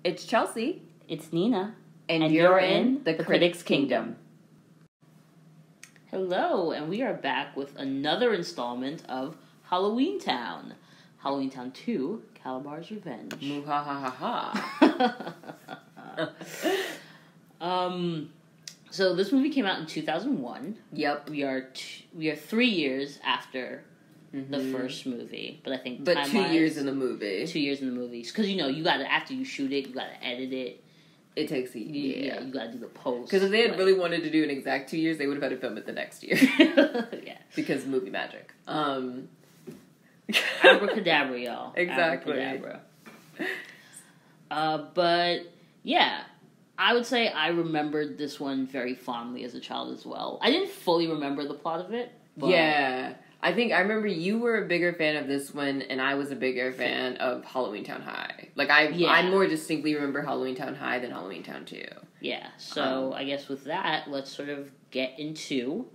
It's Chelsea. It's Nina. And you're in the Critics' Kingdom. Hello, and we are back with another installment of Halloweentown. Halloweentown 2, Calabar's Revenge. Moo-ha-ha-ha-ha. So this movie came out in 2001. Yep. We are 3 years after the first movie, but I think 2 years in the movie. 2 years in the movie, because you gotta, after you shoot it, you gotta edit it. It takes a year. Yeah, you gotta do the post. Because if they had really wanted to do an exact 2 years, they would have had to film it the next year. Yeah. Because movie magic. Abracadabra, y'all. Exactly. Abracadabra. But yeah, I would say I remembered this one very fondly as a child as well. I didn't fully remember the plot of it. But yeah. I remember you were a bigger fan of this one, and I was a bigger fan of Halloweentown High. I more distinctly remember Halloweentown High than Halloweentown 2. Yeah, so I guess with that, let's sort of get into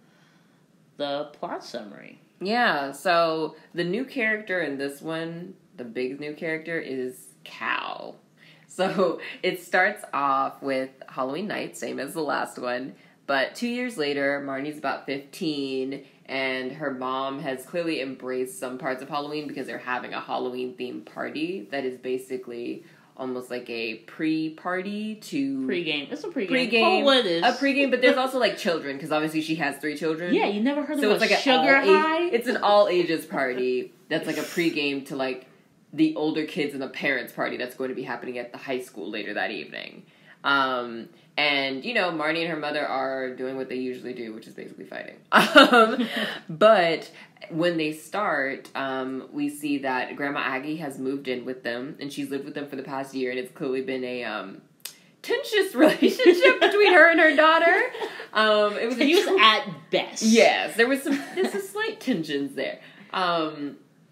the plot summary. Yeah, so the new character in this one, the big new character, is Cal. So it starts off with Halloween night, same as the last one, but 2 years later, Marnie's about 15, and her mom has clearly embraced some parts of Halloween because they're having a Halloween-themed party that is basically almost like a pre-party to... Pre-game. It's a pre-game. Pre-game. Oh, what it is. A pre-game, but there's also, children, because obviously she has 3 children. Yeah, you never heard of it's a sugar high? It's an all-ages party that's a pre-game to, the older kids and the parents' party that's going to be happening at the high school later that evening. And, Marnie and her mother are doing what they usually do, which is basically fighting. But when they start, we see that Grandma Aggie has moved in with them, and she's lived with them for the past year, and it's clearly been a tenuous relationship between her and her daughter. It was tenuous at best. Yes, there's some slight tensions there.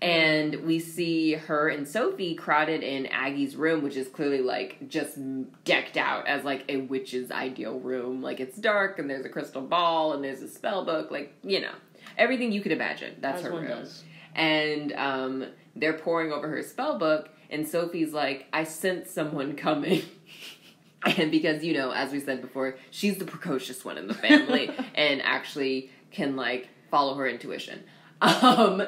And we see her and Sophie crowded in Aggie's room, which is clearly, just decked out as, a witch's ideal room. It's dark, and there's a crystal ball, and there's a spell book. Everything you could imagine. That's her room. Does. And they're poring over her spell book, and Sophie's like, I sense someone coming. And because, as we said before, she's the precocious one in the family, and actually can, follow her intuition. And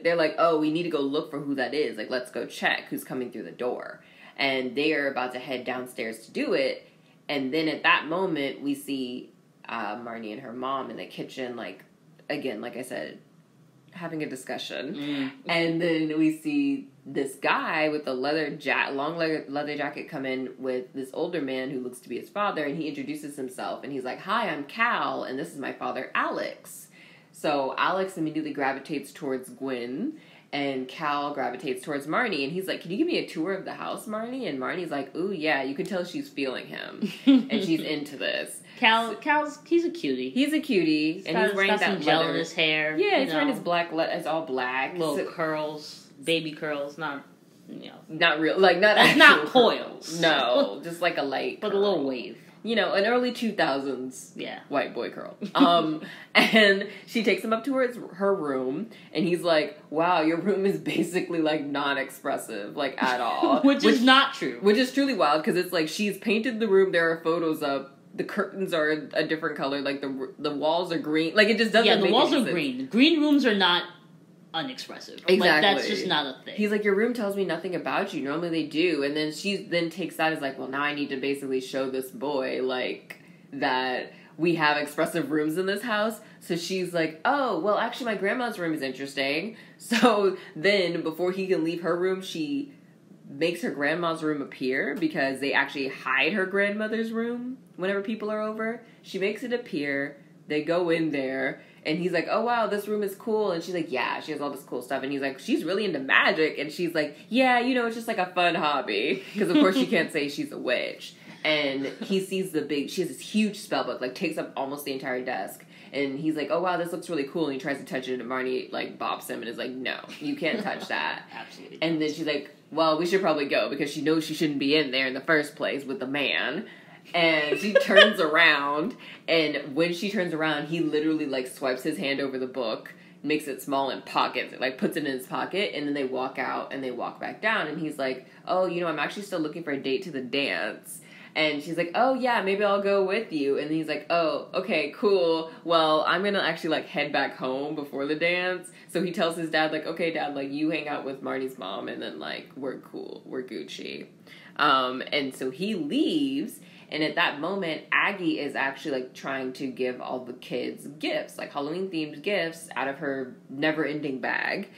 they're like, oh, we need to go look for who that is. Let's go check who's coming through the door. And they are about to head downstairs to do it. And then at that moment, we see Marnie and her mom in the kitchen, again, like I said, having a discussion. Mm. And then we see this guy with a long leather jacket come in with this older man who looks to be his father. And he introduces himself. And he's like, hi, I'm Cal, and this is my father, Alex. So Alex immediately gravitates towards Gwen, and Cal gravitates towards Marnie, and he's like, can you give me a tour of the house, Marnie? And Marnie's like, ooh, yeah, you can tell she's feeling him, and she's into this. He's a cutie. He's a cutie, and he's wearing that some gel in his hair. Yeah, he's wearing his it's all black. Little curls, baby curls, not real, not actual not coils. No, just a light but curl. A little wave. An early 2000s white boy curl. And she takes him up to her room, and he's like, wow, your room is basically, non-expressive, at all. which is not true. Which is truly wild, because it's she's painted the room, there are photos up, the curtains are a different color, the walls are green. It just doesn't make sense. Yeah, the walls are green. The green rooms are not unexpressive. Exactly. That's just not a thing. He's like, your room tells me nothing about you. Normally they do. And then she takes that as well, now I need to basically show this boy, that we have expressive rooms in this house. So she's like, oh, well, actually my grandma's room is interesting. So then, before he can leave her room, she makes her grandma's room appear, because they actually hide her grandmother's room whenever people are over. She makes it appear. They go in there. And he's like, oh, wow, this room is cool. And she's like, yeah, she has all this cool stuff. And he's like, she's really into magic. And she's like, yeah, it's just a fun hobby. Because, of course, she can't say she's a witch. And he sees she has this huge spell book, takes up almost the entire desk. And he's like, oh, wow, this looks really cool. And he tries to touch it. And Marnie, bops him and is like, no, you can't touch that. Absolutely. And then she's like, well, we should probably go, because she knows she shouldn't be in there in the first place with the man. And she turns around, and when she turns around, he literally, swipes his hand over the book, makes it small and pockets it, like puts it in his pocket, and then they walk out and they walk back down, and he's like, oh, I'm actually still looking for a date to the dance. And she's like, oh, yeah, maybe I'll go with you. And he's like, oh, okay, cool. Well, I'm going to actually, like, head back home before the dance. So he tells his dad, like, okay, Dad, like, you hang out with Marnie's mom, and then, like, we're cool. We're Gucci. And so he leaves, and at that moment, Aggie is actually, like, trying to give all the kids gifts, like, Halloween-themed gifts out of her never-ending bag.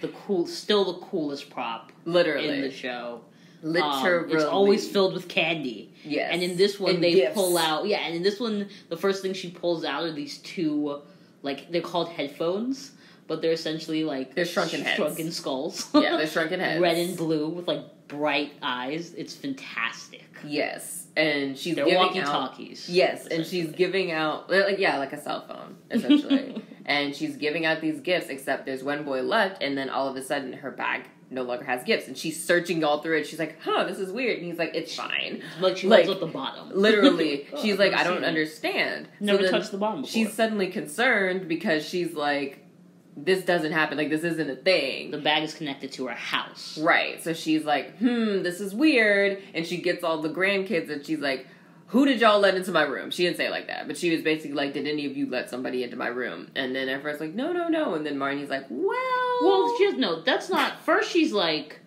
Still the coolest prop. Literally. In the show. Literally. It's always filled with candy. Yes. And in this one, gifts. pull out... Yeah, and in this one, the first thing she pulls out are these two, like, they're called headphones, but they're essentially, like... They're shrunken heads. Shrunken skulls. Yeah, they're shrunken heads. Red and blue with, like, bright eyes. It's fantastic. Yes. And she's they're giving walkie-talkies. Yes, and she's giving out... like a cell phone, essentially. And she's giving out these gifts, except there's one boy left, and then all of a sudden, her bag no longer has gifts, and she's searching all through it. She's like, this is weird. And he's like, it's fine. Like, she holds up the bottom. Literally. She's like, I don't understand. Never touched the bottom before. She's suddenly concerned because she's like, this doesn't happen. Like, this isn't a thing. The bag is connected to her house. Right. So she's like, this is weird. And she gets all the grandkids, and she's like, who did y'all let into my room? She didn't say it like that, but she was basically like, did any of you let somebody into my room? And then everyone's like, no. And then Marnie's like, well, she has no, that's not, first she's like,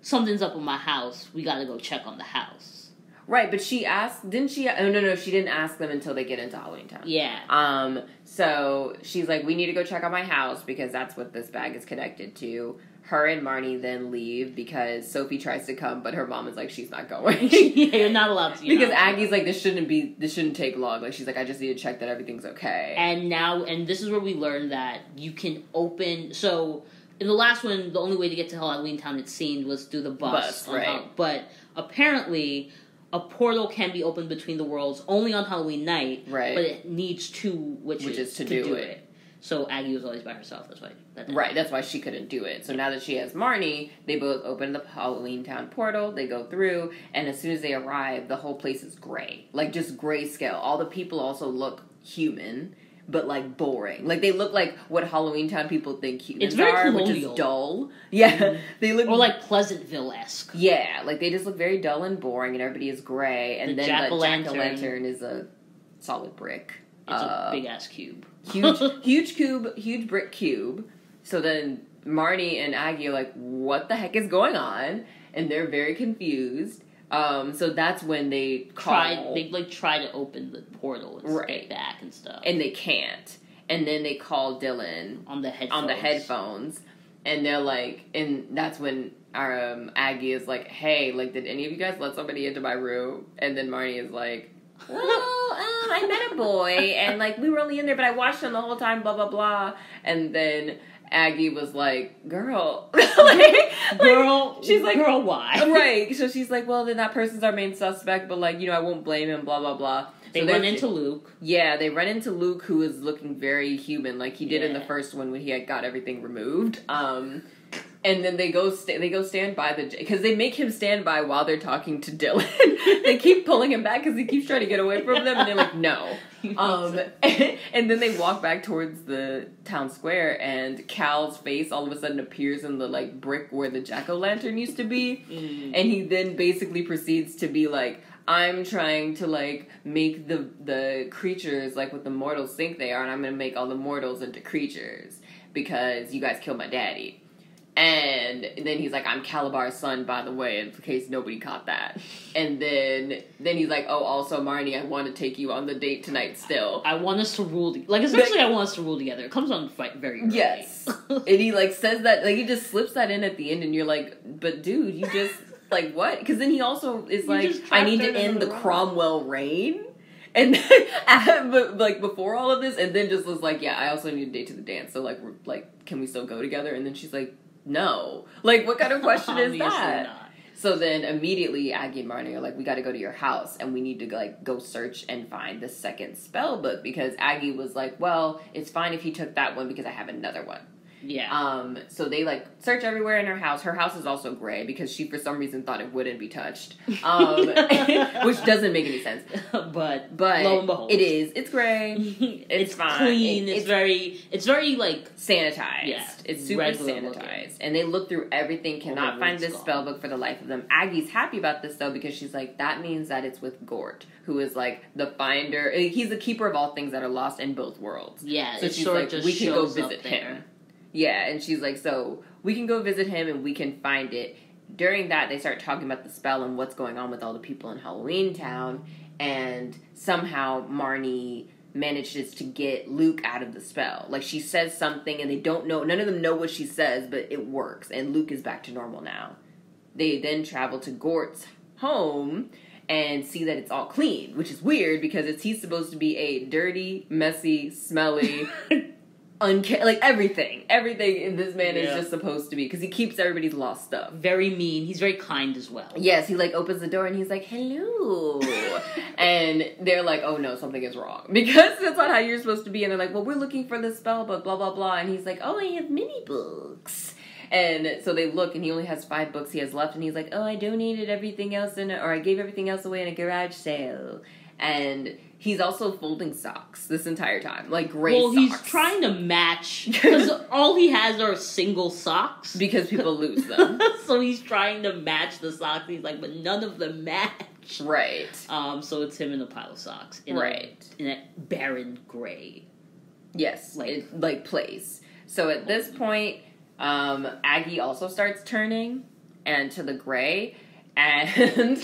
something's up with my house. We gotta go check on the house. Right, but she asked, didn't she? Oh, no, she didn't ask them until they get into Halloweentown. Yeah. So she's like, we need to go check on my house because that's what this bag is connected to. Her and Marnie then leave because Sophie tries to come, but her mom is like, she's not going. Yeah, you're not allowed to. Because Aggie's like, this shouldn't take long. Like, she's like, I just need to check that everything's okay. And this is where we learn that you can open, so in the last one, the only way to get to Halloweentown, it seemed, was through the bus. Right. But apparently, a portal can be opened between the worlds only on Halloween night. Right. But it needs two witches to do it. So Aggie was always by herself. That's why. That's why she couldn't do it. So now that she has Marnie, they both open the Halloweentown portal. They go through, and as soon as they arrive, the whole place is gray, like just grayscale. All the people also look human, but like boring. Like they look like what Halloweentown people think humans are, which is dull. Yeah, they look like Pleasantville-esque. Yeah, like they just look very dull and boring, and everybody is gray. And then the jack-o'-lantern is a solid brick. It's a big-ass cube. Huge brick cube. So then Marnie and Aggie are like, what the heck is going on? And they're very confused. So that's when they try to open the portal and stay back and stuff. And they can't. And then they call Dylan on the headphones. And they're like, and that's when our Aggie is like, hey, like, did any of you guys let somebody into my room? And then Marnie is like, well, I met a boy, and, like, we were only in there, but I watched him the whole time, blah, blah, blah. And then Aggie was like, girl. She's like, girl, why? Right. So she's like, well, then that person's our main suspect, but, like, I won't blame him, blah, blah, blah. They run into Luke. Yeah, they run into Luke, who is looking very human, like he did in the first one when he had got everything removed. And then they go stand by because they make him stand by while they're talking to Dylan. They keep pulling him back because he keeps trying to get away from them, and they're like, no. And then they walk back towards the town square, and Cal's face all of a sudden appears in the like brick where the jack-o'-lantern used to be, and he then basically proceeds to be like, I'm trying to, like, make the creatures, like, what the mortals think they are, and I'm gonna make all the mortals into creatures, because you guys killed my daddy. And then he's like, I'm Calabar's son, by the way, in case nobody caught that. And then he's like, oh, also, Marnie, I want to take you on the date tonight still. I want us to rule, essentially, I want us to rule together. It comes on very early. Yes. And he, like, says that, like, he just slips that in at the end, and you're like, but dude, you just... Like, what? Because then he also is like, I need to end the Cromwell reign. And then, but, like, before all of this, and then just was like, yeah, I also need a date to the dance. So, like, can we still go together? And then she's like, no. Like, what kind of question is that? Not. So then immediately Aggie and Marnie are like, we got to go to your house, and we need to, like, go search and find the second spell book. Because Aggie was like, well, it's fine if he took that one because I have another one. Yeah. So they, like, search everywhere in her house. Her house is also gray because she, for some reason, thought it wouldn't be touched. Which doesn't make any sense. But lo and behold. It is. It's gray. It's fine. Clean. It's very, like... sanitized. Yeah. It's super sanitized. Looking. And they look through everything, cannot find this spell book for the life of them. Aggie's happy about this, though, because she's like, that means that it's with Gort, who is, like, the finder. He's the keeper of all things that are lost in both worlds. Yeah, so she's like, we can go visit him. Yeah, and she's like, so we can go visit him and we can find it. During that, they start talking about the spell and what's going on with all the people in Halloweentown, and somehow Marnie manages to get Luke out of the spell. Like, she says something and they don't know, none of them know what she says, but it works, and Luke is back to normal now. They then travel to Gort's home and see that it's all clean, which is weird because he's supposed to be a dirty, messy, smelly, like everything in this man is just supposed to be, because he keeps everybody's lost stuff. Very mean. He's very kind as well. Yes, he, like, opens the door and he's like, hello. And they're like, oh no, something is wrong, because that's not how you're supposed to be. And they're like, well, we're looking for the spell book, blah blah blah. And he's like, oh, I have mini books. And so they look, and he only has 5 books he has left, and he's like, oh, I donated everything else or I gave everything else away in a garage sale. And he's also folding socks this entire time, like gray socks. Well, he's trying to match, because all he has are single socks. Because people lose them. So he's trying to match the socks. He's like, but none of them match. Right. So it's him in a pile of socks. In a barren gray. Yes, place. So at this point, Aggie also starts turning and to the gray. And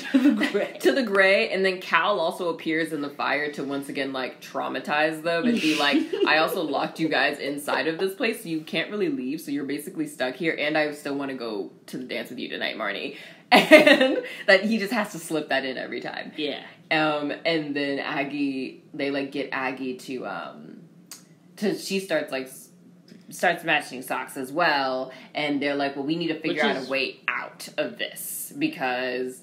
to the gray, and then Cal also appears in the fire to once again, like, traumatize them and be like, I also locked you guys inside of this place, so you can't really leave, so you're basically stuck here, and I still want to go to the dance with you tonight, Marnie. And that he just has to slip that in every time. Yeah. And then Aggie, they, like, get Aggie to she starts matching socks as well, and they're like, well, we need to figure out a way out of this, because,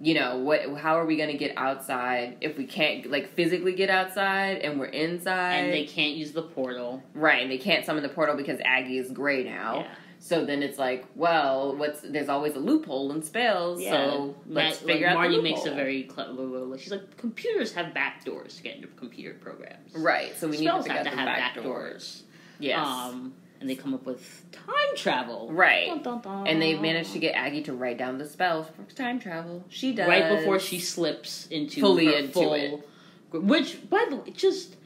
you know, how are we going to get outside if we can't, like, physically get outside and we're inside? And they can't use the portal. Right, and they can't summon the portal because Aggie is gray now. Yeah. So then it's like, well, there's always a loophole in spells, so let's figure out the loophole. Marnie makes a very clever, she's like, computers have back doors to get into computer programs. Right, so we need to figure out the back doors. Yes. And they come up with time travel. Right. Dun, dun, dun. And they manage to get Aggie to write down the spells for time travel. She does. Right before she slips into it. Which, by the way, just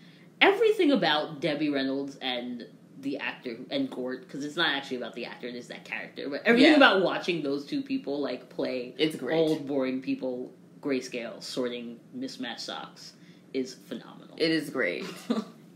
everything about Debbie Reynolds and the actor and Gort, because it's not actually about the actor, it is that character. But everything about watching those two people, like, play it's great. Old, boring people, grayscale, sorting mismatched socks is phenomenal. It is great.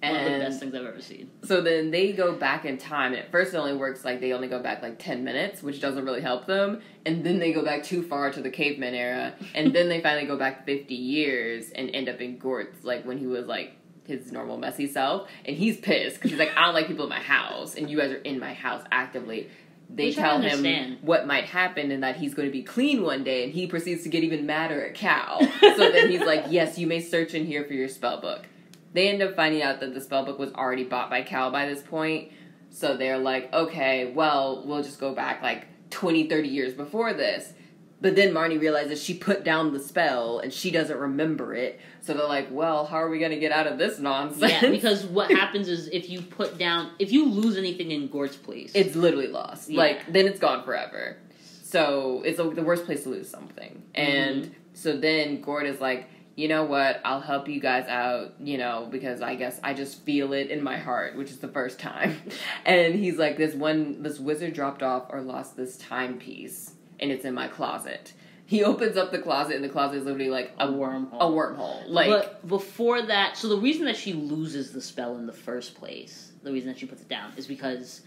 One of the best things I've ever seen. So then they go back in time, and at first it only works, like, they only go back, like, 10 minutes, which doesn't really help them, and then they go back too far to the caveman era, and then they finally go back 50 years and end up in Gort's, like, when he was, like, his normal messy self, and he's pissed, because he's like, I don't like people in my house, and you guys are in my house actively. They tell him what might happen and that he's going to be clean one day, and he proceeds to get even madder at Cal. So then he's like, yes, you may search in here for your spell book. They end up finding out that the spellbook was already bought by Cal by this point. So they're like, okay, well, we'll just go back like 20, 30 years before this. But then Marnie realizes she put down the spell and she doesn't remember it. So they're like, well, how are we going to get out of this nonsense? Yeah, because what happens is if you lose anything in Gort's place, it's literally lost. Yeah. Like, then it's gone forever. So it's the worst place to lose something. And so then Gort is like, you know what, I'll help you guys out, you know, because I guess I just feel it in my heart, which is the first time. And he's like, this wizard dropped off or lost this timepiece, and it's in my closet. He opens up the closet, and the closet is literally like a wormhole. A wormhole. Like, but before that, so the reason that she loses the spell in the first place, the reason that she puts it down, is because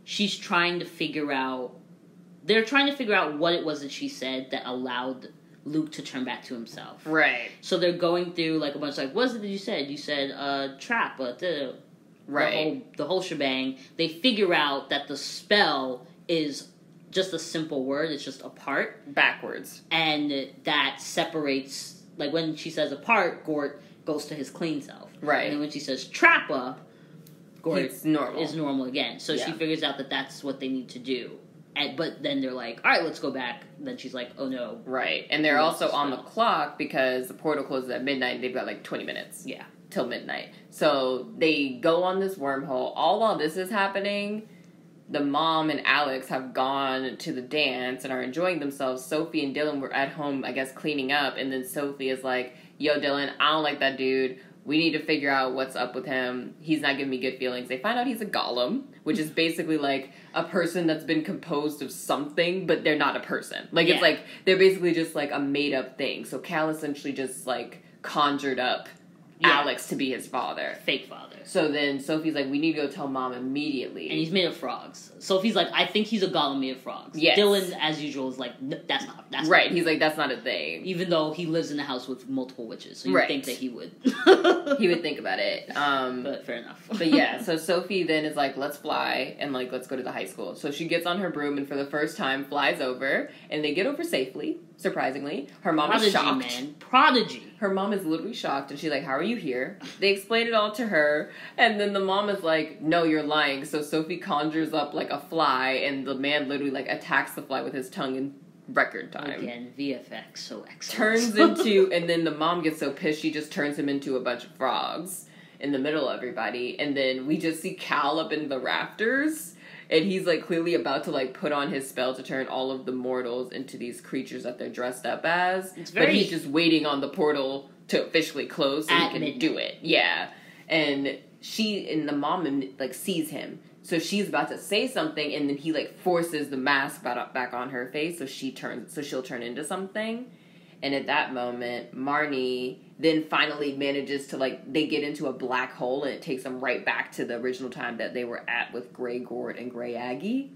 she's trying to figure out, they're trying to figure out what it was that she said that allowed Luke to turn back to himself. Right. So they're going through, like, a bunch, like, what is it that you said? You said, trap, right. The whole shebang. They figure out that the spell is just a simple word. It's just apart. Backwards. And that separates, like, when she says apart, Gort goes to his clean self. Right. And then when she says trappa, Gord He's normal. is normal again. So she figures out that that's what they need to do. But then they're like, all right, let's go back. Then she's like, oh no. Right. And they're also on the clock because the portal closes at midnight. They've got like 20 minutes. Yeah. Till midnight. So they go on this wormhole. All while this is happening, the mom and Alex have gone to the dance and are enjoying themselves. Sophie and Dylan were at home, I guess, cleaning up. And then Sophie is like, yo, Dylan, I don't like that dude. We need to figure out what's up with him. He's not giving me good feelings. They find out he's a golem, which is basically like a person that's been composed of something, but they're not a person. Like, it's like, they're basically just like a made up thing. So Cal essentially just like conjured up Alex to be his father. Fake father. So then Sophie's like, we need to go tell mom immediately. And he's made of frogs. Sophie's like, I think he's a golem made of frogs. Yes. Dylan, as usual, is like, no, that's right. not. He's like, that's not a thing. Even though he lives in a house with multiple witches. So you would think that he would. He would think about it. But fair enough. But yeah, so Sophie then is like, let's fly and like, let's go to the high school. So she gets on her broom and for the first time flies over and they get over safely, surprisingly. Her mom is shocked. Man. Prodigy. Her mom is literally shocked and she's like, how are you here? They explain it all to her and then the mom is like, no, you're lying. So Sophie conjures up like a fly and the man literally like attacks the fly with his tongue in record time. Again, VFX, so excellent. Turns into, and then the mom gets so pissed she just turns him into a bunch of frogs in the middle of everybody. And then we just see Cal up in the rafters and he's like clearly about to like put on his spell to turn all of the mortals into these creatures that they're dressed up as. But he's just waiting on the portal to officially close so he can do it. Yeah. And the mom like sees him. So she's about to say something and then he like forces the mask back on her face so she'll turn into something. And at that moment, Marnie then finally manages to like, they get into a black hole and it takes them right back to the original time that they were at with Grey Gord and Grey Aggie.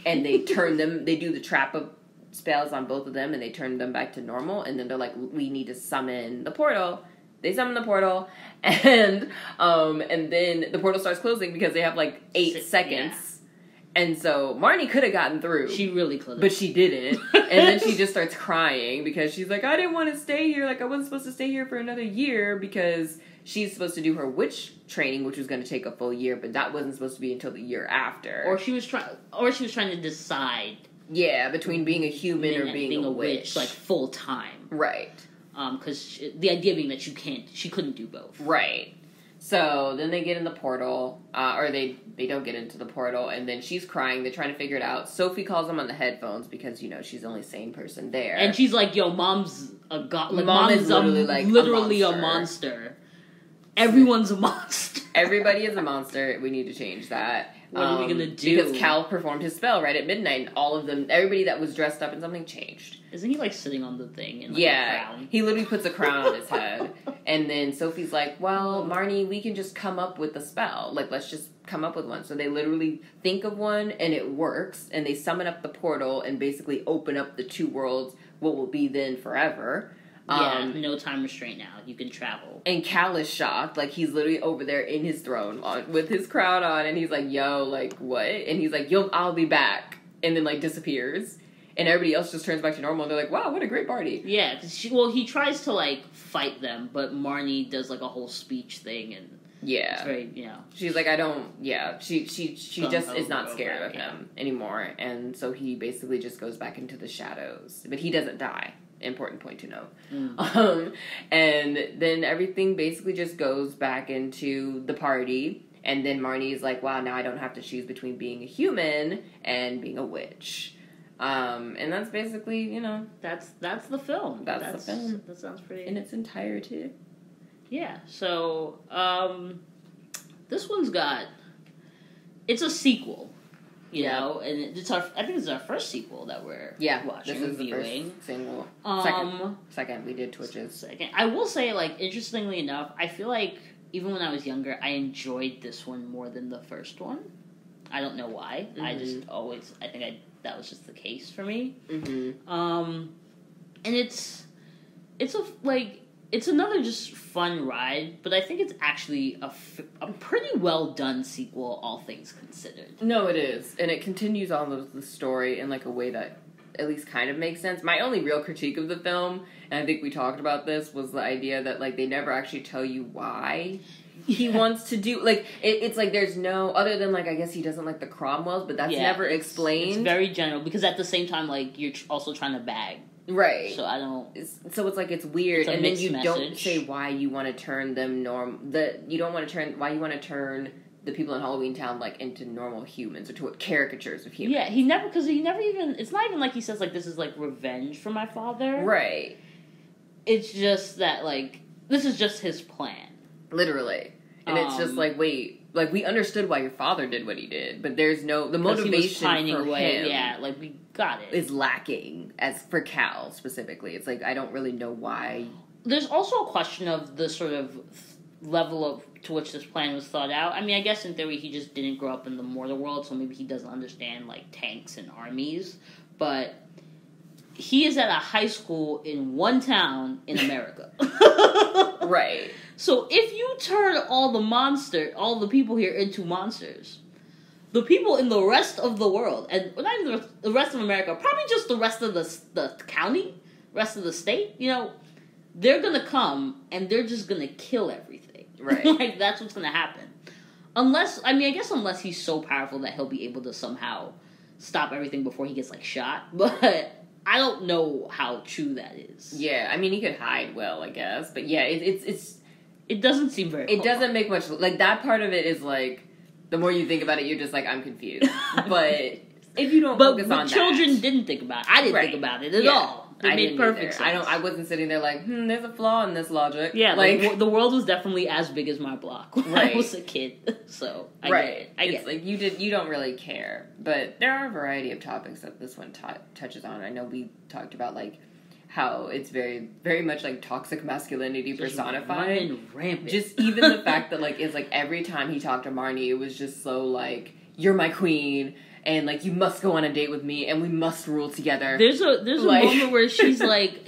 And they they do the trap of spells on both of them and they turn them back to normal. And then they're like, we need to summon the portal. They summon the portal and then the portal starts closing because they have like 8 seconds. Yeah. And so Marnie could have gotten through. She really could have. But she didn't. And then she just starts crying because she's like, I didn't want to stay here. Like, I wasn't supposed to stay here for another year because she's supposed to do her witch training, which was going to take a full year, but that wasn't supposed to be until the year after. Or she was trying to decide. Yeah, between being a human or being a witch. Like, full time. Right. Because the idea being that she couldn't do both. Right. So then they get in the portal, or they don't get into the portal, and then she's crying. They're trying to figure it out. Sophie calls them on the headphones because, she's the only sane person there. And she's like, yo, mom's a god. Like, Mom is literally a monster. Everyone's a monster. Everybody is a monster. We need to change that. What are we gonna do? Because Cal performed his spell right at midnight, and all of them, everybody that was dressed up in something changed. Isn't he, like, sitting on the thing in, like, a crown? He literally puts a crown on his head. And then Sophie's like, well, Marnie, we can just come up with a spell. Like, let's just come up with one. So they literally think of one, and it works. And they summon up the portal and basically open up the two worlds, what will be then forever. No time restraint now. You can travel. And Cal is shocked. Like, he's literally over there in his throne with his crown on. And he's like, yo, like, what? And he's like, I'll be back. And then, like, disappears. And everybody else just turns back to normal. And they're like, wow, what a great party. Yeah, because he tries to, like, fight them. But Marnie does, like, a whole speech thing. And it's very, She's like, I don't, she just is not scared of him anymore. And so he basically just goes back into the shadows. But he doesn't die. Important point to note. And then everything basically just goes back into the party. And then Marnie's like, wow, now I don't have to choose between being a human and being a witch. And that's basically, That's the film. That's the film. That sounds pretty... In its entirety. Yeah, so, this one's got... It's a sequel. You know, and I think this is our first sequel that we're watching, this is reviewing. The first single. Second, we did Twitches. Second. I will say, like, interestingly enough, I feel like even when I was younger, I enjoyed this one more than the first one. I don't know why. Mm-hmm. I think that was just the case for me. Mm-hmm. And it's another just fun ride, but I think it's actually a pretty well done sequel, all things considered. No, it is. And it continues on with the story in, like, a way that at least kind of makes sense. My only real critique of the film, and I think we talked about this, was the idea that, like, they never actually tell you why he wants to do, like, it's like there's no, other than, like, I guess he doesn't like the Cromwells, but that's never explained. It's very general, because at the same time, like, you're also trying to bag. Right. So I don't... So it's like, it's weird, and then you message. Don't say why you want to turn them why you want to turn the people in Halloweentown, like, into normal humans, or to caricatures of humans. Yeah, because he never even, it's not even like he says, like, this is, like, revenge for my father. Right. It's just that, like, this is just his plan. Literally. And it's just like, wait, like, we understood why your father did what he did, but there's no, the motivation for him, yeah, like, we got it, is lacking, as for Cal, specifically. It's like, I don't really know why. There's also a question of the sort of level to which this plan was thought out. I mean, I guess in theory he just didn't grow up in the mortal world, so maybe he doesn't understand, like, tanks and armies, but he is at a high school in one town in America. Right. So if you turn all the people here into monsters, the people in the rest of the world, and not even the rest of America, probably just the rest of the county, rest of the state, you know, they're gonna come and they're just gonna kill everything. Right. Like, that's what's gonna happen. Unless he's so powerful that he'll be able to somehow stop everything before he gets, like, shot. But I don't know how true that is. Yeah, I mean, he could hide well, I guess. But yeah, it doesn't seem very... It doesn't make much... Like, that part of it is, like, the more you think about it, you're just like, I'm confused. But if you don't focus on that... But children didn't think about it. I didn't think about it at all. It made perfect sense. I wasn't sitting there like, there's a flaw in this logic. Yeah, like, the world was definitely as big as my block when I was a kid. So, I get it. It's like, you don't really care. But there are a variety of topics that this one touches on. I know we talked about, like, how it's very, very much, like, toxic masculinity just personified. Rampant. Just even the fact that, like, it's like every time he talked to Marnie, it was just so, like, you're my queen, and, like, you must go on a date with me, and we must rule together. There's a moment where she's like,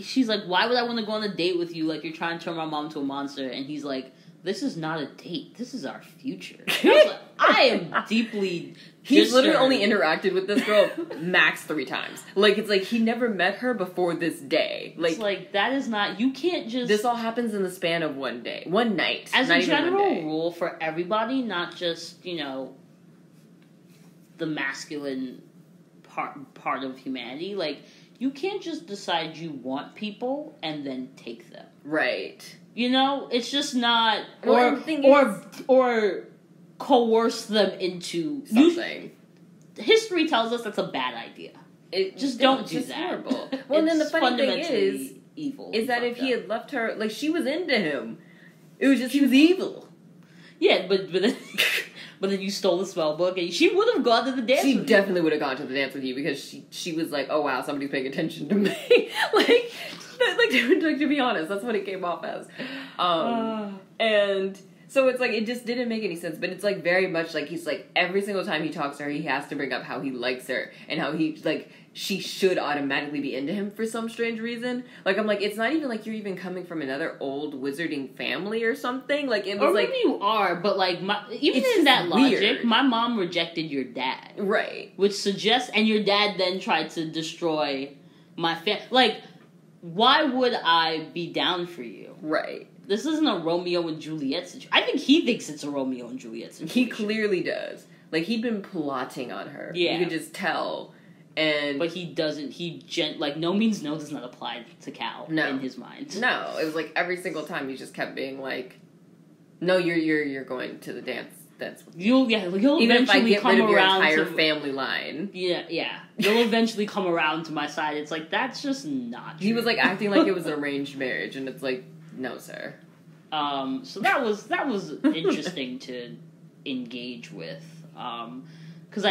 why would I want to go on a date with you? Like, you're trying to turn my mom into a monster. And he's like, this is not a date. This is our future. I was like, I am deeply He's literally only interacted with this girl max 3 times. Like, it's like, he never met her before this day. Like, it's like, that is not, you can't just... This all happens in the span of one night. As a general rule for everybody, not just, you know, the masculine part of humanity, like, you can't just decide you want people and then take them. Right. You know, it's just not, or coerce them into something. History tells us that's a bad idea. Don't do that. Horrible. Well, and then the funny thing is evil. Is that if he had left her, like, she was into him. It was just he was evil. Yeah, but then but then you stole the spell book, and she would have gone to the dance. She definitely would have gone to the dance with you because she was like, oh wow, somebody's paying attention to me. like to be honest, that's what it came off as. And so it's like, it just didn't make any sense, but it's like very much like he's like, every single time he talks to her, he has to bring up how he likes her and how he, like, she should automatically be into him for some strange reason. Like, I'm like, it's not even like you're even coming from another old wizarding family or something. Like, it was, or maybe like, you are, but like, even in that logic, my mom rejected your dad, right? Which suggests, and your dad then tried to destroy my family. Like, why would I be down for you? Right. This isn't a Romeo and Juliet situation. I think he thinks it's a Romeo and Juliet situation. He clearly does. Like, he'd been plotting on her. Yeah. You could just tell. But he doesn't, no means no does not apply to Cal in his mind. No, it was like every single time he just kept being like, no, you're going to the dance with me. You'll even eventually if I get come rid of your around entire to family line. Yeah. You'll eventually come around to my side. It's like, that's just not true. He was like acting like it was an arranged marriage, and it's like, no, sir. So that was interesting to engage with. Because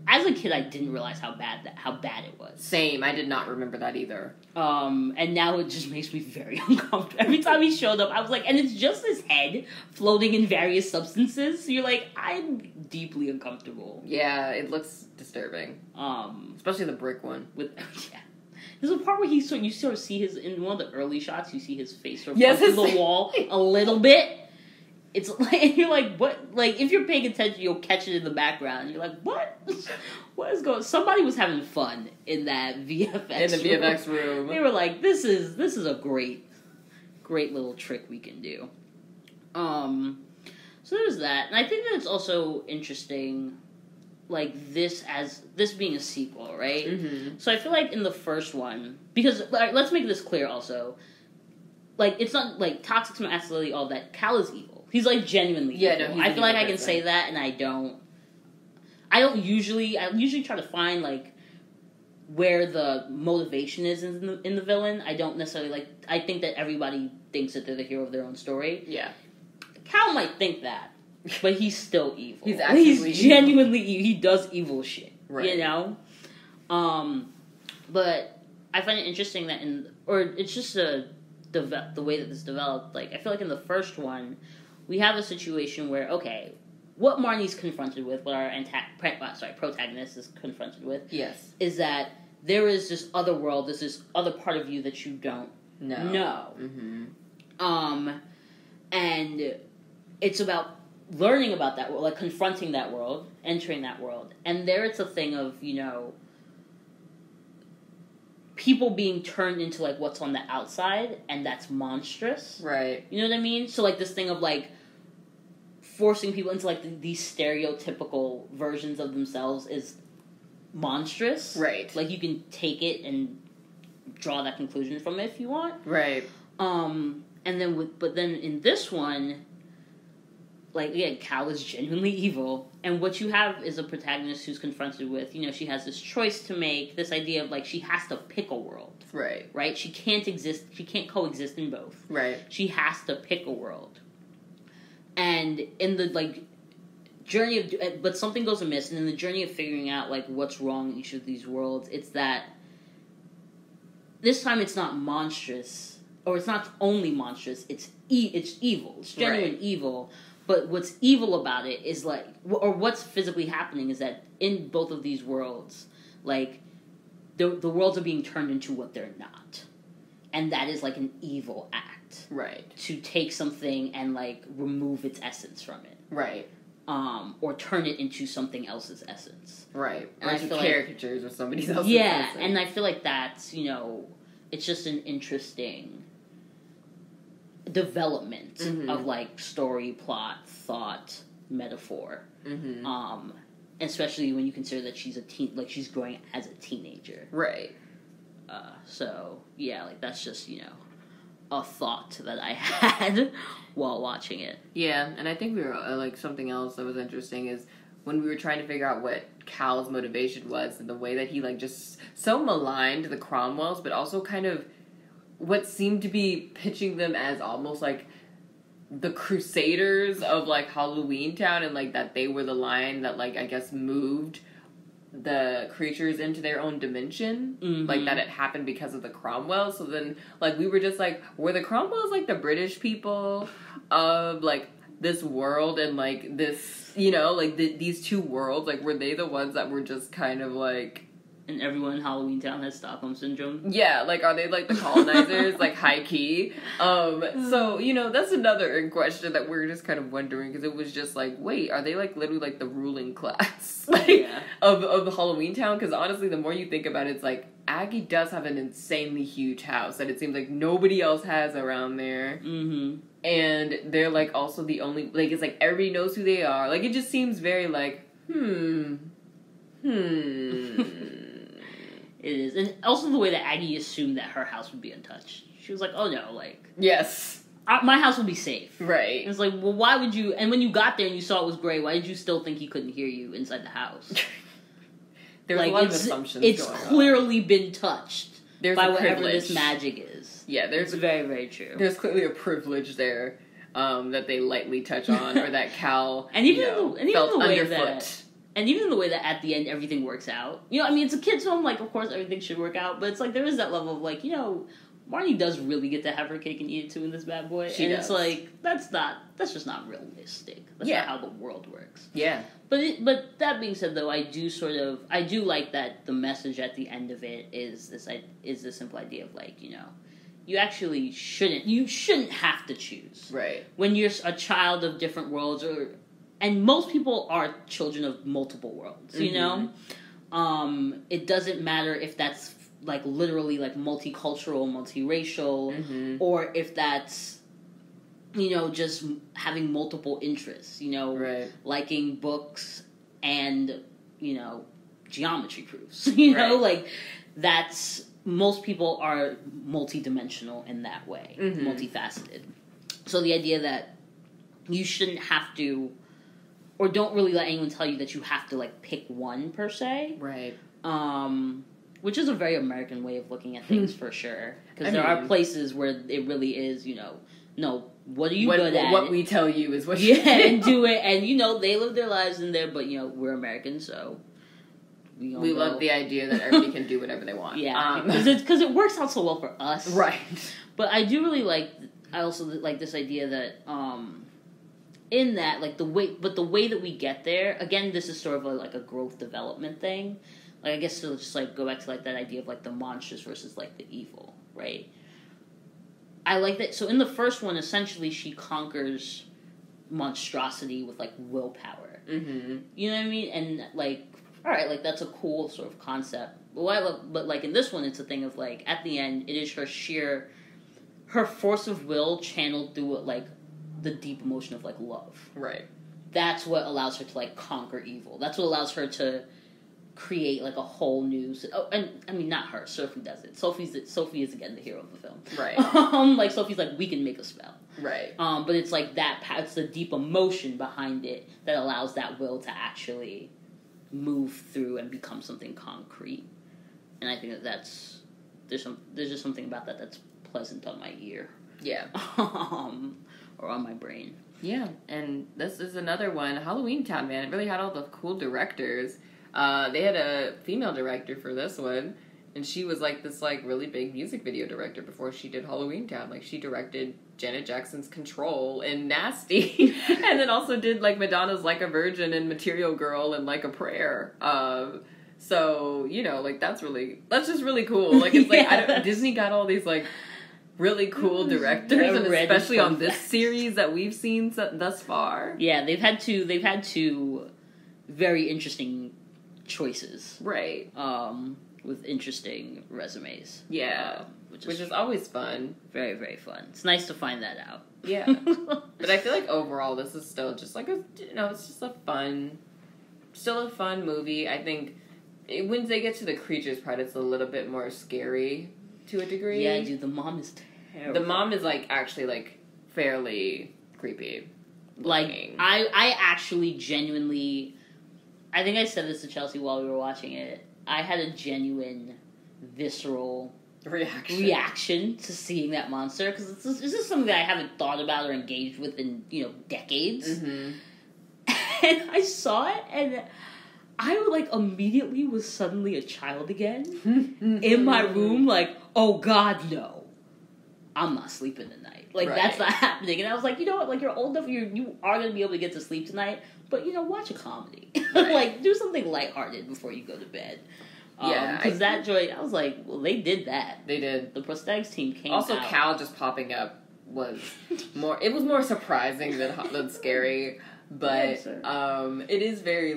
as a kid, I didn't realize how bad it was. Same, I did not remember that either. And now it just makes me very uncomfortable. Every time he showed up, I was like, and it's just his head floating in various substances. So you're like, I'm deeply uncomfortable. Yeah, it looks disturbing. Especially the brick one. There's a part where you sort of see in one of the early shots, you see his face sort of come through the wall a little bit. It's like, and you're like, what? Like, if you're paying attention, you'll catch it in the background. You're like, what? What is going? Somebody was having fun in that VFX room. They were like, this is a great little trick we can do. So there's that. And I think that it's also interesting, like, this being a sequel, right? Mm-hmm. So I feel like in the first one, because, like, let's make this clear also, like, it's not, like, toxic masculinity, all that. Cal is evil. He's, like, genuinely evil. No, I feel like I can say that, and I usually try to find, like, where the motivation is in the villain. I don't necessarily, like, I think that everybody thinks that they're the hero of their own story. Yeah. Cal might think that, but he's still evil. He's genuinely evil. He does evil shit. Right. You know? But I find it interesting that it's just the way that this developed. Like, I feel like in the first one, we have a situation where, okay, what Marnie's confronted with, what our protagonist is confronted with, yes, is that there is this other world, there's this other part of you that you don't know. Mm-hmm. And it's about learning about that world, like confronting that world, entering that world. And there it's a thing of, you know, people being turned into, like, what's on the outside, and that's monstrous. Right. You know what I mean? So, like, this thing of, like, forcing people into, like, these stereotypical versions of themselves is monstrous. Right. Like, you can take it and draw that conclusion from it if you want. Right. And then but then in this one, like, again, Cal is genuinely evil, and what you have is a protagonist who's confronted with, you know, she has this choice to make, this idea of, like, she has to pick a world. Right? She can't coexist in both. Right. She has to pick a world. And in the, like, journey of, but something goes amiss, and in the journey of figuring out, like, what's wrong in each of these worlds, it's that this time it's not monstrous, or it's not only monstrous, it's evil. It's genuine evil. But what's evil about it is, like, or what's physically happening is that in both of these worlds, like, the worlds are being turned into what they're not. And that is, like, an evil act. Right. To take something and, like, remove its essence from it. Right. Or turn it into something else's essence. Right. And or to caricatures of somebody else's essence. Yeah, and I feel like that's, you know, it's just an interesting development of, like, story, plot, thought, metaphor. Mm-hmm. Especially when you consider that she's she's growing as a teenager. Right. So, yeah, like, that's just, you know, a thought that I had while watching it. Yeah, and I think we were, like, something else that was interesting is when we were trying to figure out what Cal's motivation was and the way that he, like, just so maligned the Cromwells, but also kind of what seemed to be pitching them as almost, like, the crusaders of, like, Halloweentown, and, like, that they were the line that, like, I guess moved the creatures into their own dimension. Mm-hmm. Like, that it happened because of the Cromwells. So then, like, we were just like, were the Cromwells, like, the British people of, like, this world and, like, this, you know, like, these two worlds? Like, were they the ones that were just kind of, like... And everyone in Halloweentown has Stockholm Syndrome? Yeah, like, are they, like, the colonizers? Like, high-key? So, you know, that's another question that we're just kind of wondering, because it was just like, wait, are they, like, literally, like, the ruling class, like, of Halloweentown? Because, honestly, the more you think about it, it's like, Aggie does have an insanely huge house that it seems like nobody else has around there. Mm-hmm. And they're, like, also the only, like, it's like, everybody knows who they are. Like, it just seems very, like, It is. And also the way that Aggie assumed that her house would be untouched. She was like, oh no, like... Yes. My house will be safe. Right. It was like, well, why would you... And when you got there and you saw it was gray, why did you still think he couldn't hear you inside the house? There was, like, a lot of assumptions it's going clearly been touched by whatever this magic is. Yeah, it's very, very true. There's clearly a privilege there that they lightly touch on, or that Cal and even felt the way underfoot. And even in the way that at the end everything works out. You know, I mean, it's a kid's film, like, of course everything should work out, but it's like there is that level of, like, you know, Marnie does really get to have her cake and eat it too in this bad boy. She does. It's like, that's just not realistic. That's not how the world works. Yeah. But that being said, though, I do like that the message at the end of it is this simple idea of, like, you know, you actually shouldn't have to choose. Right. When you're a child of different worlds, and most people are children of multiple worlds, you know? It doesn't matter if that's, like, literally, like, multicultural, multiracial, or if that's just having multiple interests, Right. liking books and, geometry proofs, Right. that's, most people are multidimensional in that way, Mm-hmm. multifaceted. So the idea that you shouldn't have to, or don't really let anyone tell you that you have to, pick one per se. Right. Which is a very American way of looking at things for sure. Because there are places where it really is, no, what are you good at? What we tell you is what you do. And do it. And, they live their lives in there, but, we're Americans, so we love the idea that everybody can do whatever they want. Yeah. Because it works out so well for us. Right. But I do really I also like this idea that, in that, the way that we get there, again, this is sort of a growth development thing. I guess to just, go back to, that idea of, the monstrous versus, the evil, right? I like that. So in the first one, essentially, she conquers monstrosity with, willpower. Mm-hmm. You know what I mean? And, all right, that's a cool sort of concept. But in this one, it's a thing of, at the end, it is her force of will channeled through, the deep emotion of, love. Right. That's what allows her to, conquer evil. That's what allows her to create, a whole new... Oh, and, I mean, not her. Sophie does it. Sophie is, again, the hero of the film. Right. Sophie's we can make a spell. Right. But it's, it's the deep emotion behind it that allows that will to actually move through and become something concrete. And I think there's just something about that that's pleasant on my ear. Yeah. Or on my brain. Yeah, and this is another one, Halloweentown, man. It really had all the cool directors. They had a female director for this one, and she was this really big music video director before she did Halloweentown. She directed Janet Jackson's Control and Nasty, and then also did Madonna's Like a Virgin and Material Girl and Like a Prayer. So that's just really cool. It's Disney got all these really cool directors, and especially on this series that we've seen thus far. Yeah, they've had two very interesting choices, right? With interesting resumes. Yeah, which is always fun. Very, very fun. It's nice to find that out. Yeah, but I feel overall this is still just it's just a fun movie. I think when they get to the creatures part, it's a little bit more scary to a degree. Yeah, dude, the mom is terrible. The mom is actually fairly creepy. I actually genuinely, I think I said this to Chelsea while we were watching it. I had a genuine, visceral reaction to seeing that monster, because this is something that I haven't thought about or engaged with in decades. Mm-hmm. And I saw it, and I immediately was suddenly a child again in my room. Oh God, no, I'm not sleeping tonight. That's not happening. And I was you know what? You're old enough, you are gonna be able to get to sleep tonight. But watch a comedy. Right. Do something lighthearted before you go to bed. Yeah, because that joy, I was well, they did that. They did. The prosthetics team came also, out. Cal just popping up was more. It was more surprising than scary. But it is very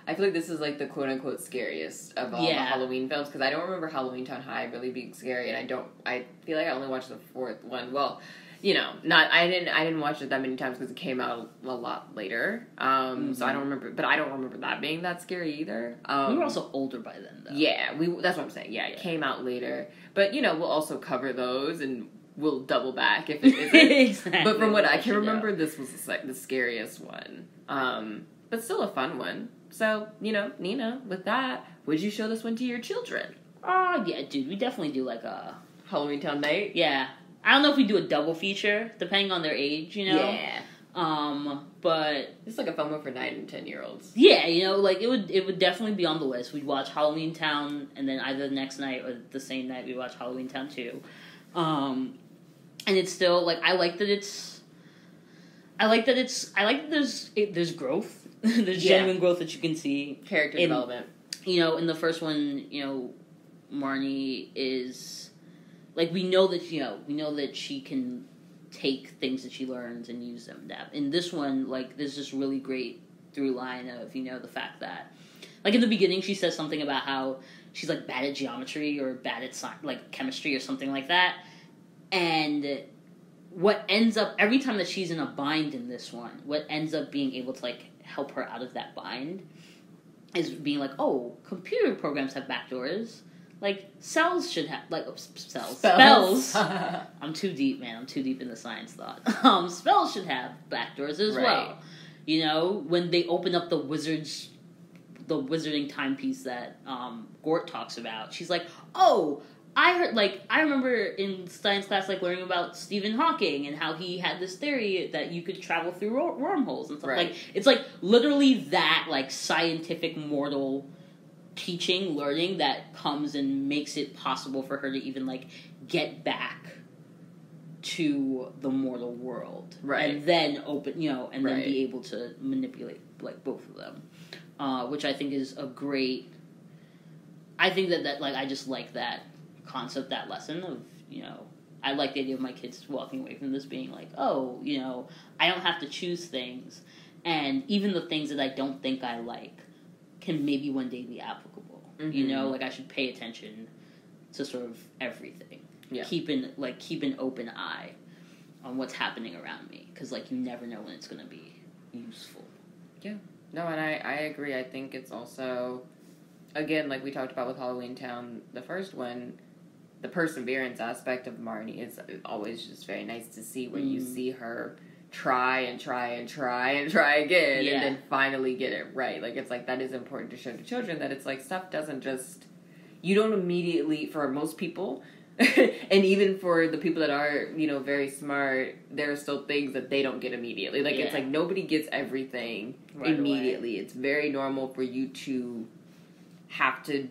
I feel this is the quote unquote scariest of all the Halloween films, because I don't remember Halloweentown High really being scary, and I feel I only watched the fourth one. Well, I didn't watch it that many times because it came out a lot later. Mm-hmm. So I don't remember, but I don't remember that being that scary either. We were also older by then, though. Yeah, that's what I'm saying. Yeah, it came out later, but we'll also cover those and we'll double back if it isn't. Exactly. But from what I can remember, this was the scariest one. But still a fun one. So, Nina, with that, would you show this one to your children? Yeah, dude, we definitely do a Halloweentown night? Yeah. I don't know if we do a double feature, depending on their age, Yeah. But it's a fun one for 9 and 10-year-olds. Yeah, it would definitely be on the list. We'd watch Halloweentown, and then either the next night or the same night we'd watch Halloweentown 2. And it's still I like that there's growth. There's genuine growth that you can see. Character development. In the first one, Marnie is we know that she can take things that she learns and use them. In this one, there's this really great through line of the fact that in the beginning she says something about how she's bad at geometry or bad at chemistry or something like that, and what ends up, every time that she's in a bind in this one, what ends up being able to, like, help her out of that bind is being like, oh, computer programs have backdoors. Like, cells should have, like, spells. I'm too deep, man. I'm too deep in the science thought. Spells should have backdoors as well. You know, when they open up the wizarding timepiece that Gort talks about, she's like, oh, I remember in science class, like, learning about Stephen Hawking and how he had this theory that you could travel through wormholes and stuff. Like, it's, like, literally that, like, scientific mortal teaching, learning that comes and makes it possible for her to even, like, get back to the mortal world. And then open, you know, and then be able to manipulate, like, both of them. Which I think is a great... I think that, like, I just like that concept, that lesson of, you know, I like the idea of my kids walking away from this being like, oh, you know, I don't have to choose things, and even the things that I don't think I like can maybe one day be applicable. You know, like, I should pay attention to sort of everything. Keep an open eye on what's happening around me, because, like, you never know when it's going to be useful. No, and I agree. I think it's also, again, like we talked about with Halloweentown, the first one, the perseverance aspect of Marnie is always just very nice to see when you see her try and try and try and try again and then finally get it right. Like, it's like, that is important to show to children, that it's like, stuff doesn't just, you don't immediately, for most people, and even for the people that are, you know, very smart, there are still things that they don't get immediately. Like, it's like, nobody gets everything immediately. It's very normal for you to have to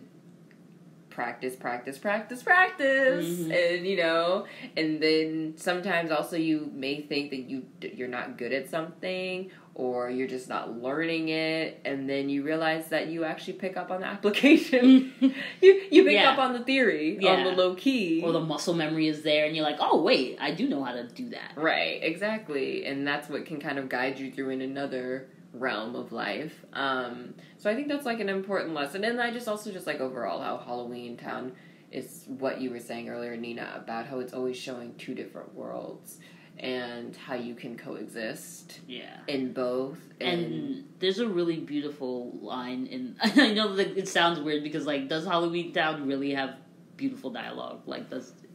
practice, and, you know, and then sometimes also you may think that you're not good at something, or you're just not learning it, and then you realize that you actually pick up on the application. you pick up on the theory, on the low key. Or the muscle memory is there, and you're like, oh, wait, I do know how to do that. Right, exactly. And that's what can kind of guide you through in another realm of life. So I think that's, like, an important lesson. And I just also just like overall how Halloweentown is what you were saying earlier, Nina, about how it's always showing two different worlds and how you can coexist in both. And there's a really beautiful line in... I know that it sounds weird because, like, does Halloweentown really have beautiful dialogue? Like,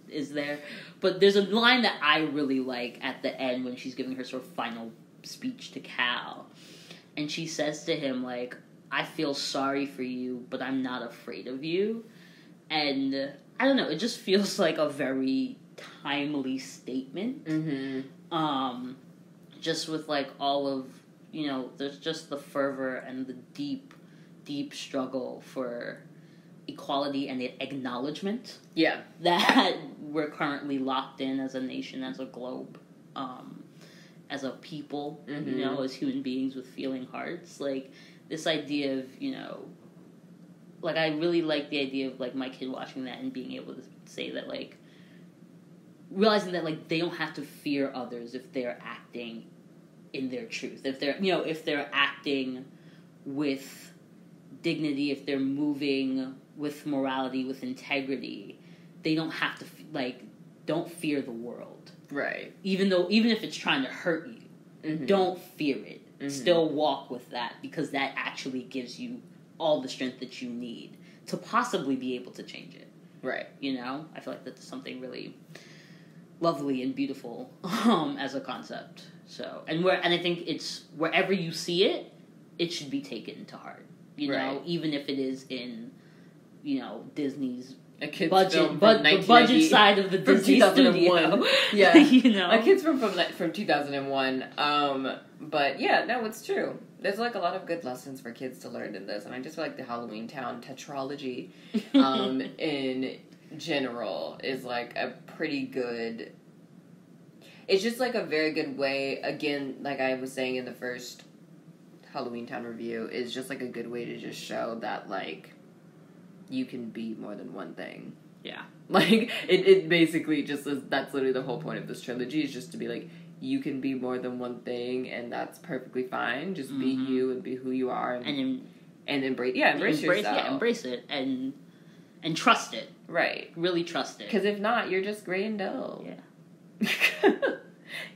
is there? But there's a line that I really like at the end when she's giving her sort of final speech to Cal. And she says to him, like, I feel sorry for you, but I'm not afraid of you. And, I don't know, it just feels like a very timely statement. Just with, like, all of, you know, there's just the fervor and the deep, deep struggle for equality and acknowledgement. That we're currently locked in as a nation, as a globe. As a people, you know, as human beings with feeling hearts. Like, this idea of, you know, like, I really like the idea of, like, my kid watching that and being able to say that, like, realizing that, like, they don't have to fear others if they're acting in their truth. If they're, you know, if they're acting with dignity, if they're moving with morality, with integrity, they don't have to, like, don't fear the world. Even if it's trying to hurt you, don't fear it. Still walk with that, because that actually gives you all the strength that you need to possibly be able to change it. You know? I feel like that's something really lovely and beautiful as a concept. So, and I think it's wherever you see it, it should be taken to heart. You know, even if it is in, you know, Disney's a kid's budget, film but the budget side of the Disney studio. You know, a kid's film from 2001. But yeah, no, it's true. There's, like, a lot of good lessons for kids to learn in this, and I just feel like the Halloweentown tetralogy, in general, is, like, a pretty good. It's just, like, a very good way. Again, like I was saying in the first Halloweentown review, is just, like, a good way to just show that, like, you can be more than one thing. Like, it basically just is, that's literally the whole point of this trilogy, is just to be like, you can be more than one thing, and that's perfectly fine. Just be you and be who you are, and embrace yourself. Yeah, embrace it, and trust it. Right. Really trust it. Because if not, you're just gray and dull.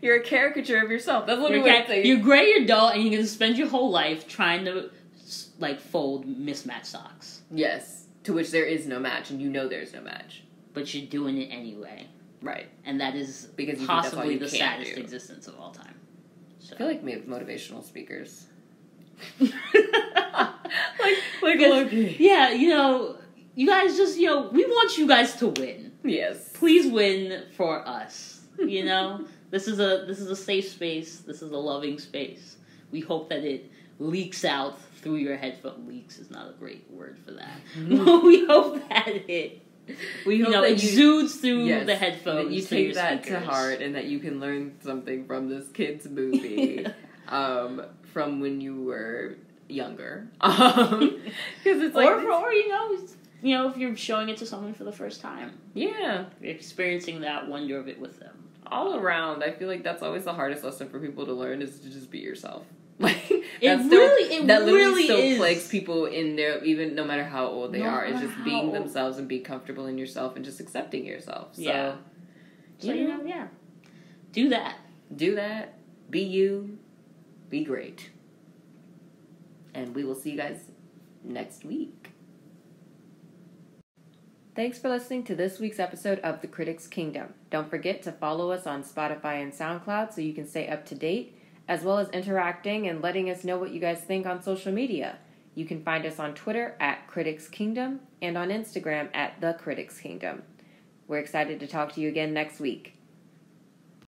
You're a caricature of yourself. That's literally what I'm saying. You're gray adult, and you're going to spend your whole life trying to, like, fold mismatched socks. Yes. To which there is no match, and you know there's no match. But you're doing it anyway. Right. And that is because possibly the saddest existence of all time. So. I feel like motivational speakers. like Loki. Yeah, you guys just, we want you guys to win. Yes. Please win for us. This is a safe space. This is a loving space. We hope that it leaks out through your headphone. Leaks is not a great word for that. We hope that it exudes through the headphones. That you take that to heart and that you can learn something from this kid's movie from when you were younger. Because it's like... Or if you're showing it to someone for the first time. Yeah. You're experiencing that wonder of it with them. All around, I feel like that's always the hardest lesson for people to learn is to just be yourself. Like that literally still plagues people in their, even no matter how old they are. It's just being themselves and being comfortable in yourself and just accepting yourself. So, yeah. Do that. Do that. Be you. Be great. And we will see you guys next week. Thanks for listening to this week's episode of The Critics Kingdom. Don't forget to follow us on Spotify and SoundCloud so you can stay up to date, as well as interacting and letting us know what you guys think on social media. You can find us on Twitter at Critics Kingdom and on Instagram at The Critics Kingdom. We're excited to talk to you again next week.